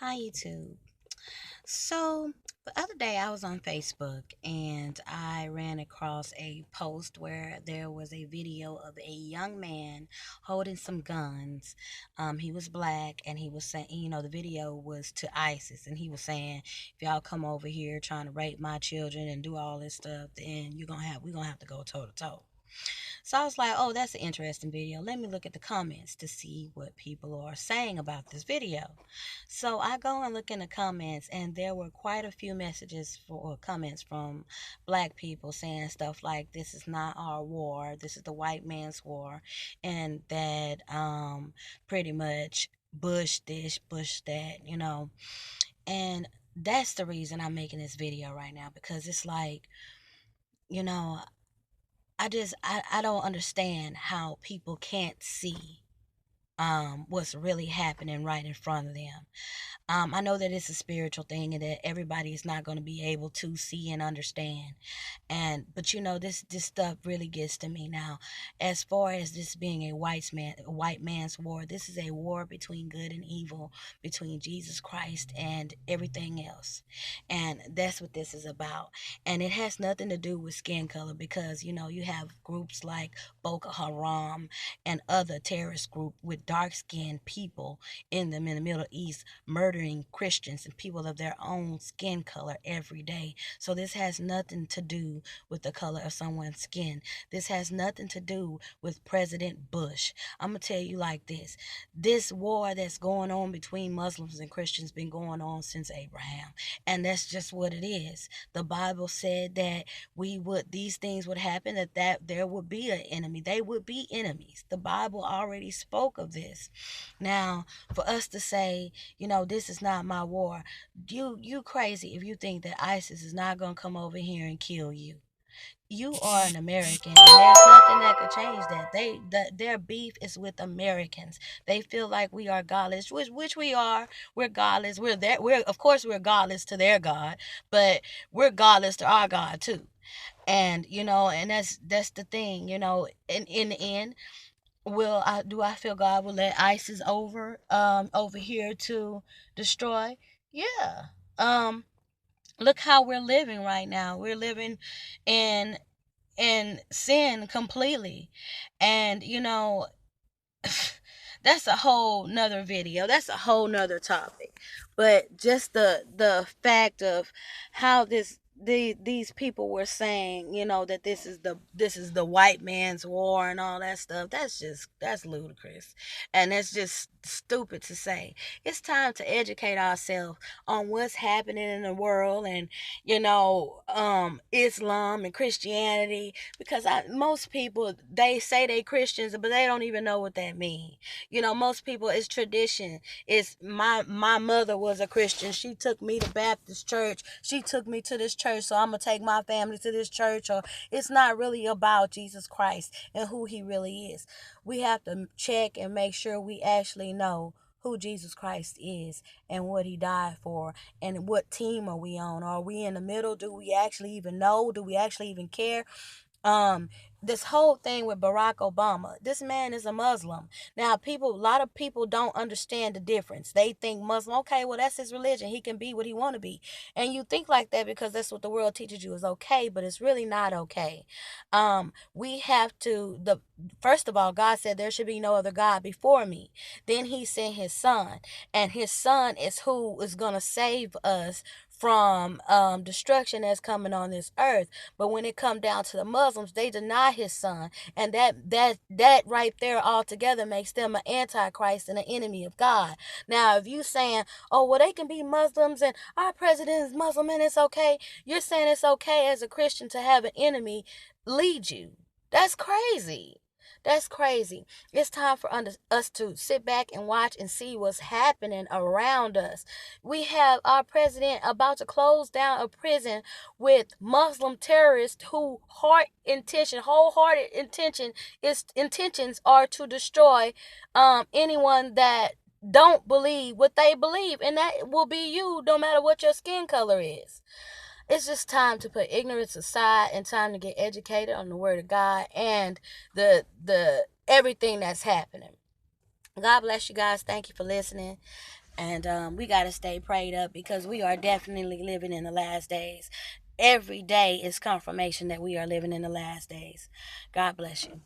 Hi, YouTube. So, the other day I was on Facebook and I ran across a post where there was a video of a young man holding some guns. He was black and he was saying, the video was to ISIS, and he was saying, if y'all come over here trying to rape my children and do all this stuff, then we're gonna have to go toe to toe. So I was like, oh, that's an interesting video. Let me look at the comments to see what people are saying about this video. So I go and look in the comments, and there were quite a few messages for comments from black people saying stuff like, this is not our war, this is the white man's war, and that pretty much Bush this, Bush that. And that's the reason I'm making this video right now, because it's like, you know, I don't understand how people can't see what's really happening right in front of them. I know that it's a spiritual thing and that everybody is not going to be able to see and understand. But this stuff really gets to me now. As far as this being a white man's war, this is a war between good and evil, between Jesus Christ and everything else. And that's what this is about. And it has nothing to do with skin color, because you have groups like Boko Haram and other terrorist group with dark skinned people in the Middle East murdering Christians and people of their own skin color every day. So this has nothing to do with the color of someone's skin. This has nothing to do with President Bush. I'm gonna tell you like this. This war that's going on between Muslims and Christians been going on since Abraham. And that's just what it is. The Bible said that these things would happen, that there would be an enemy. They would be enemies. The Bible already spoke of this. Now, for us to say, this is not my war, you crazy if you think that ISIS is not gonna come over here and kill you. You are an American, and there's nothing that could change that. Their beef is with Americans. They feel like we are godless, which we are. We're godless. We're of course we're godless to their God, but we're godless to our God too. And that's the thing. In the end, I feel God will let ISIS over here to destroy? Yeah. Um Look how we're living right now. We're living in sin completely. And that's a whole nother video. That's a whole nother topic. But just the fact of how these people were saying, that this is the white man's war and all that stuff. That's ludicrous. And that's just stupid to say. It's time to educate ourselves on what's happening in the world, and Islam and Christianity, because most people, they say they Christians, but they don't even know what that means. Most people, it's tradition. It's my mother was a Christian. She took me to Baptist church. She took me to this church, so I'm gonna take my family to this church. Or it's not really about Jesus Christ and who He really is. We have to check and make sure we actually know who Jesus Christ is and what He died for, and what team are we on. Are we in the middle? Do we actually even know? Do we actually even care? um this whole thing with Barack Obama, this man is a Muslim. Now, a lot of people don't understand the difference. They think Muslim, okay, well, that's his religion, he can be what he want to be. And you think like that because that's what the world teaches you is okay, but it's really not okay. We have to the First of all, God said there should be no other God before me. Then He sent His Son, and His Son is who is going to save us from destruction that's coming on this earth. But when it come down to the Muslims, they deny His Son, and that right there altogether makes them an antichrist and an enemy of God. Now, if you saying, oh, well, they can be Muslims and our president is Muslim and it's okay, you're saying it's okay as a Christian to have an enemy lead you. That's crazy. That's crazy. It's time for us to sit back and watch and see what's happening around us. We have our president about to close down a prison with Muslim terrorists who wholehearted intentions are to destroy anyone that don't believe what they believe, and that will be you, no matter what your skin color is. It's just time to put ignorance aside and time to get educated on the Word of God and the everything that's happening. God bless you guys. Thank you for listening. And we got to stay prayed up because we are definitely living in the last days. Every day is confirmation that we are living in the last days. God bless you.